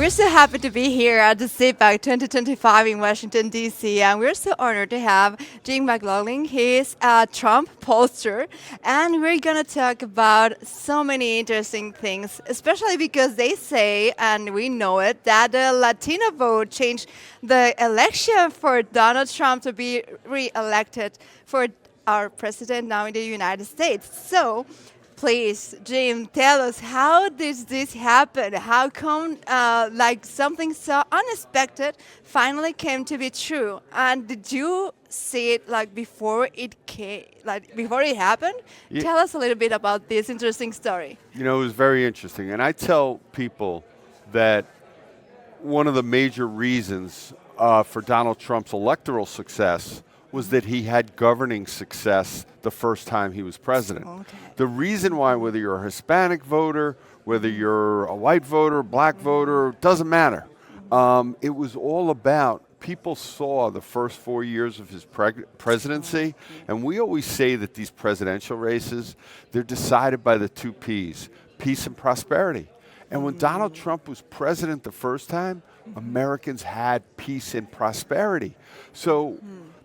We're so happy to be here at the CPAC 2025 in Washington, D.C. And we're so honored to have McLaughlin. He's a Trump pollster. And we're going to talk about so many interesting things, especially because they say, and we know it, that the Latino vote changed the election for Donald Trump to be re-elected for our president now in the United States. So, please, Jim, tell us, how did this happen? How come like something so unexpected finally came to be true? And did you see it like before it came, like before it happened? Yeah. Tell us a little bit about this interesting story. You know, it was very interesting. And I tell people that one of the major reasons for Donald Trump's electoral success was that he had governing success the first time he was president. Okay. The reason why, whether you're a Hispanic voter, whether you're a white voter, black voter, doesn't matter. It was all about, people saw the first 4 years of his presidency, and we always say that these presidential races, they're decided by the two P's, peace and prosperity. And when Donald Trump was president the first time, Americans had peace and prosperity. So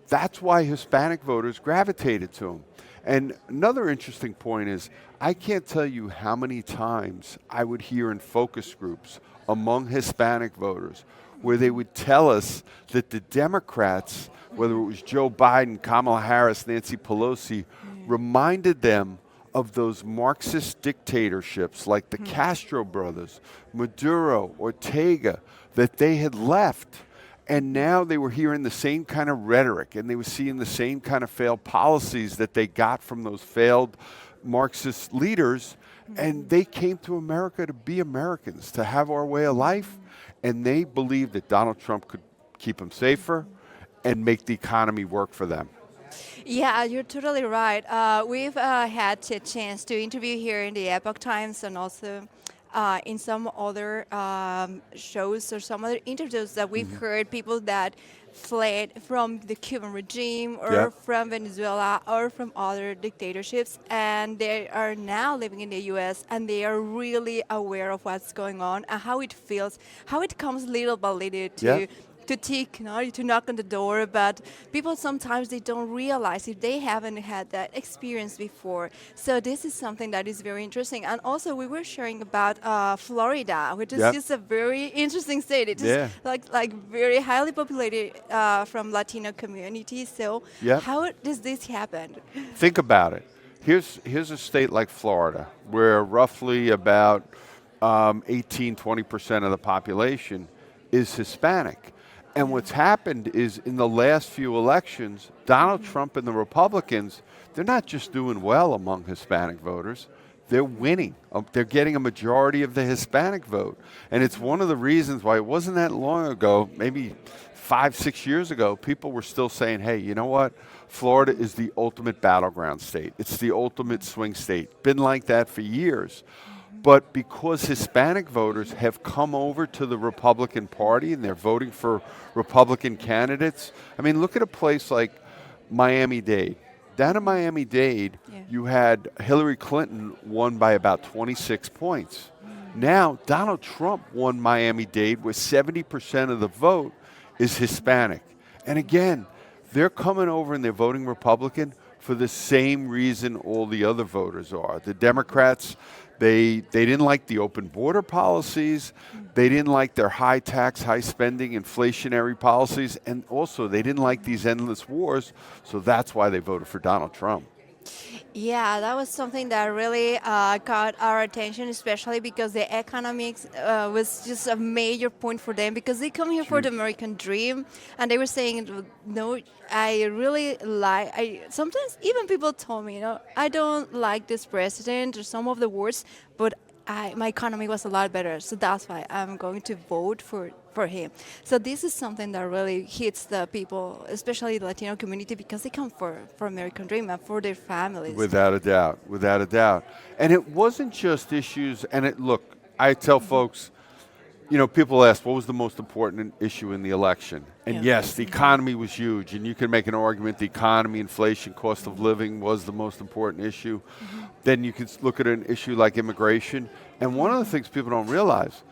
that's why Hispanic voters gravitated to him. And another interesting point is, I can't tell you how many times I would hear in focus groups among Hispanic voters where they would tell us that the Democrats, whether it was Joe Biden, Kamala Harris, Nancy Pelosi, reminded them of those Marxist dictatorships like the Castro brothers, Maduro, Ortega, that they had left. And now they were hearing the same kind of rhetoric, and they were seeing the same kind of failed policies that they got from those failed Marxist leaders. And they came to America to be Americans, to have our way of life. And they believed that Donald Trump could keep them safer and make the economy work for them. Yeah, you're totally right. We've had a chance to interview here in the Epoch Times and also in some other shows or some other interviews that we've heard people that fled from the Cuban regime or from Venezuela or from other dictatorships, and they are now living in the U.S. and they are really aware of what's going on and how it feels, how it comes little by little to tick, to knock on the door, but people sometimes they don't realize if they haven't had that experience before. So this is something that is very interesting. And also we were sharing about Florida, which is just a very interesting state. It is like very highly populated from Latino communities. So how does this happen? Think about it. Here's a state like Florida, where roughly about 18–20% of the population is Hispanic. And what's happened is, in the last few elections, Donald Trump and the Republicans, they're not just doing well among Hispanic voters, they're winning. They're getting a majority of the Hispanic vote. And it's one of the reasons why it wasn't that long ago, maybe 5–6 years ago, people were still saying, hey, you know what? Florida is the ultimate battleground state. It's the ultimate swing state. Been like that for years. But because Hispanic voters have come over to the Republican Party and they're voting for Republican candidates, I mean, look at a place like Miami-Dade. Down in Miami-Dade, you had Hillary Clinton won by about 26 points. Now, Donald Trump won Miami-Dade where 70% of the vote is Hispanic. And again, they're coming over and they're voting Republican for the same reason all the other voters are. The Democrats, they didn't like the open border policies. They didn't like their high tax, high spending, inflationary policies. And also, they didn't like these endless wars. So that's why they voted for Donald Trump. Yeah, that was something that really caught our attention, especially because the economics was just a major point for them, because they come here for the American dream, and they were saying, no, I really sometimes even people told me, I don't like this president or some of the words, but my economy was a lot better, so that's why I'm going to vote for him. So this is something that really hits the people, especially the Latino community, because they come for American dream and for their families. Without a doubt, without a doubt. And it wasn't just issues, and look, I tell folks, people ask, what was the most important issue in the election? And yes, the economy was huge, and you can make an argument the economy, inflation, cost of living was the most important issue. Then you could look at an issue like immigration. And one of the things people don't realize,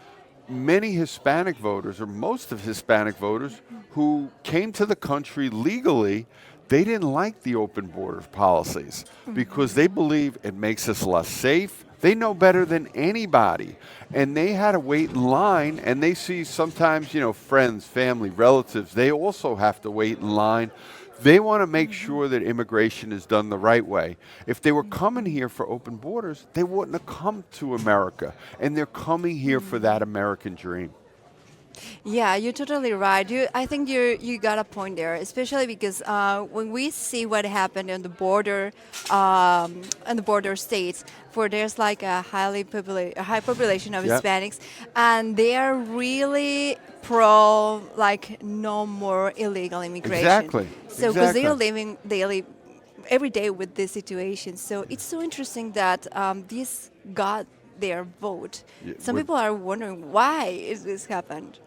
many Hispanic voters, or most of Hispanic voters, who came to the country legally, they didn't like the open border policies because they believe it makes us less safe. They know better than anybody. And they had to wait in line, and they see sometimes, friends, family, relatives, they also have to wait in line. They want to make sure that immigration is done the right way. If they were coming here for open borders, they wouldn't have come to America. And they're coming here for that American dream. Yeah, you're totally right. I think you got a point there, especially because when we see what happened in the border states, where there's like a high population of Yep. Hispanics, and they are really pro like no more illegal immigration. Exactly. So because they are Exactly. living daily, every day with this situation. So it's so interesting that this got their vote. Yeah, Some we're- people are wondering why is this happened.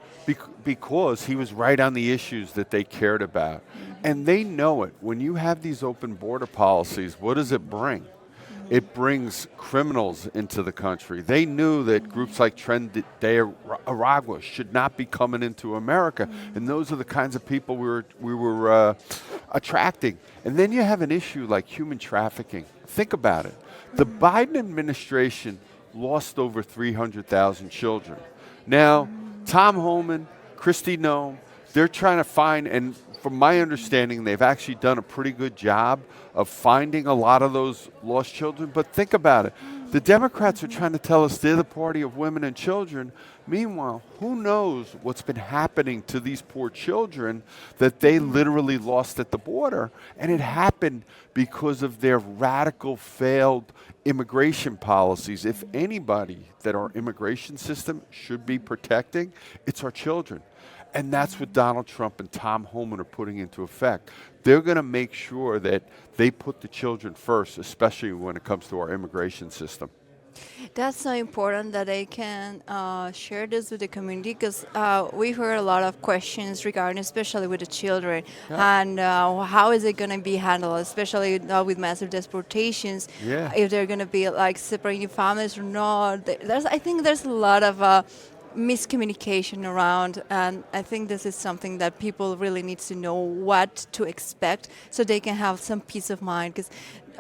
Because he was right on the issues that they cared about. And they know it. When you have these open border policies, what does it bring? It brings criminals into the country. They knew that groups like Tren de Aragua should not be coming into America. And those are the kinds of people we were attracting. And then you have an issue like human trafficking. Think about it. The Biden administration lost over 300,000 children. Now, Tom Homan, Kristi Noem, they're trying to find, and from my understanding, they've actually done a pretty good job of finding a lot of those lost children. But think about it. The Democrats are trying to tell us they're the party of women and children. Meanwhile, who knows what's been happening to these poor children that they literally lost at the border? And it happened because of their radical, failed immigration policies. If anybody that our immigration system should be protecting, it's our children. And that's what Donald Trump and Tom Homan are putting into effect. They're going to make sure that they put the children first, especially when it comes to our immigration system. That's so important that they can share this with the community because we heard a lot of questions regarding, especially with the children, and how is it going to be handled, especially with massive deportations, Yeah. if they're going to be like separating families or not. I think there's a lot of miscommunication around, and I think this is something that people really need to know what to expect so they can have some peace of mind because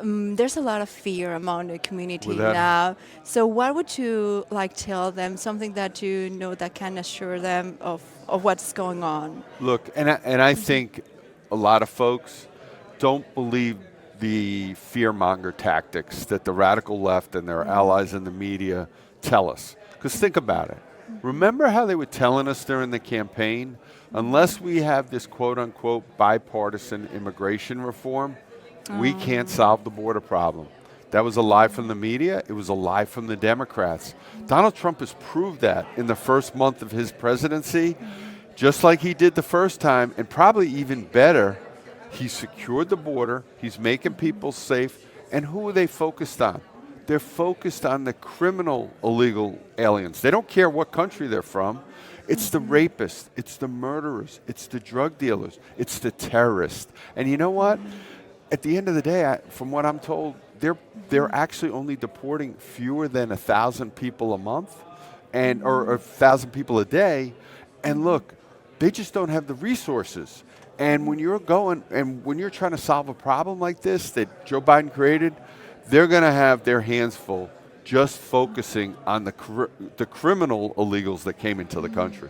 there's a lot of fear among the community now. So what would you like tell them, something that you know that can assure them of what's going on? Look, and I think a lot of folks don't believe the fear-monger tactics that the radical left and their allies in the media tell us. Because think about it. Remember how they were telling us during the campaign, unless we have this quote-unquote bipartisan immigration reform, we can't solve the border problem. That was a lie from the media. It was a lie from the Democrats. Donald Trump has proved that in the first month of his presidency, just like he did the first time, and probably even better. He secured the border. He's making people safe. And who are they focused on? They're focused on the criminal illegal aliens. They don't care what country they're from. It's the rapists. It's the murderers. It's the drug dealers. It's the terrorists. And you know what? At the end of the day, from what I'm told, they're actually only deporting fewer than 1,000 people a month, or 1,000 people a day. And look, they just don't have the resources. And when you're trying to solve a problem like this that Joe Biden created, they're going to have their hands full just focusing on the criminal illegals that came into the country.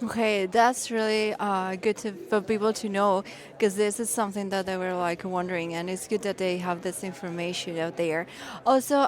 Okay, that's really good for people to know because this is something that they were like wondering, and it's good that they have this information out there. Also,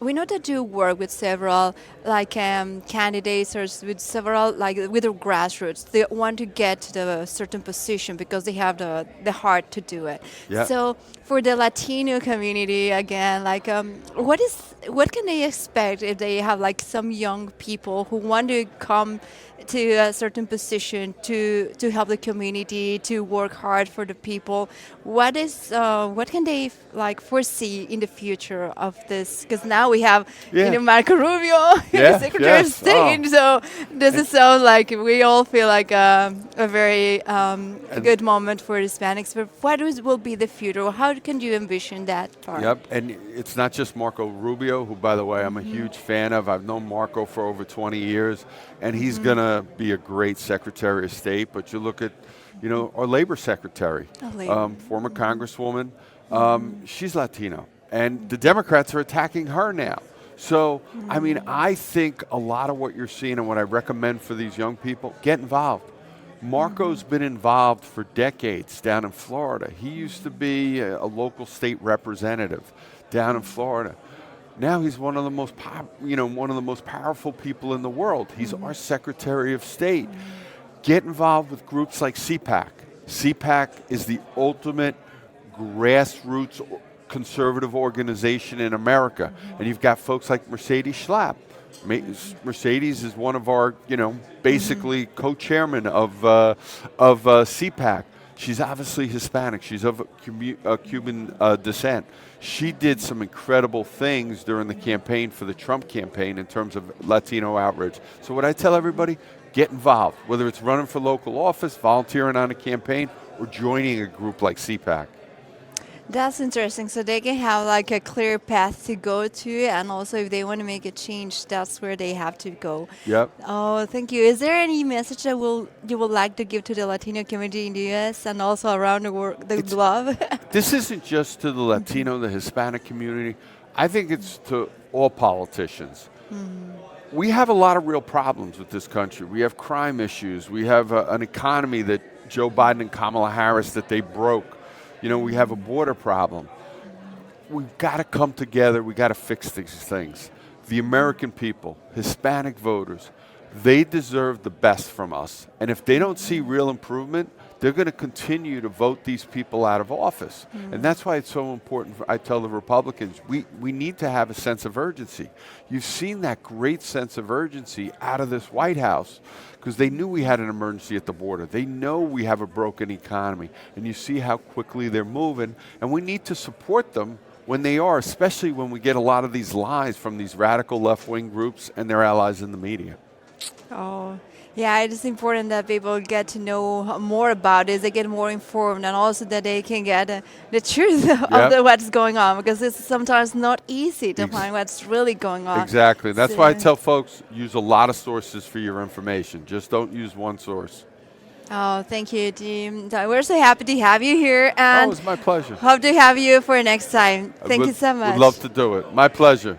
we know that you work with several like candidates or with several like with the grassroots. They want to get to the certain position because they have the heart to do it. Yeah. So for the Latino community again, like what can they expect if they have like some young people who want to come to a certain position to help the community, to work hard for the people? What can they like foresee in the future of this? Because now we have Marco Rubio, the Secretary of State. So does it sound like we all feel like a very good moment for Hispanics? But what will be the future? How can you envision that part? Yep, and it's not just Marco Rubio, who, by the way, I'm a huge fan of. I've known Marco for over 20 years, and he's going to be a great Secretary of State. But you look at, our Labor Secretary, former Congresswoman, she's Latino, and the Democrats are attacking her now. So, I mean, I think a lot of what you're seeing and what I recommend for these young people, get involved. Marco's been involved for decades down in Florida. He used to be a local state representative down in Florida. Now he's one of the most, one of the most powerful people in the world. He's our Secretary of State. Get involved with groups like CPAC. CPAC is the ultimate grassroots conservative organization in America, and you've got folks like Mercedes Schlapp. Mercedes is one of our, basically co-chairman of CPAC. She's obviously Hispanic. She's of Cuban descent. She did some incredible things during the campaign for the Trump campaign in terms of Latino outreach. So what I tell everybody, get involved, whether it's running for local office, volunteering on a campaign, or joining a group like CPAC. That's interesting. So they can have like a clear path to go to, and also if they want to make a change, that's where they have to go. Yep. Oh, thank you. Is there any message that you would like to give to the Latino community in the U.S. and also around the world, the globe? This isn't just to the Latino, the Hispanic community. I think it's to all politicians. We have a lot of real problems with this country. We have crime issues. We have an economy that Joe Biden and Kamala Harris that they broke. We have a border problem. We've got to come together. We've got to fix these things. The American people, Hispanic voters, they deserve the best from us. And if they don't see real improvement, they're going to continue to vote these people out of office. And that's why it's so important. I tell the Republicans, we need to have a sense of urgency. You've seen that great sense of urgency out of this White House because they knew we had an emergency at the border. They know we have a broken economy. And you see how quickly they're moving. And we need to support them when they are, especially when we get a lot of these lies from these radical left-wing groups and their allies in the media. Oh, yeah, it is important that people get to know more about it, they get more informed, and also that they can get the truth of what's going on, because it's sometimes not easy to find what's really going on. Exactly. That's why I tell folks, use a lot of sources for your information. Just don't use one source. Oh, thank you, Jim. We're so happy to have you here, and it's my pleasure. Hope to have you for next time. Thank you so much. Would love to do it. My pleasure.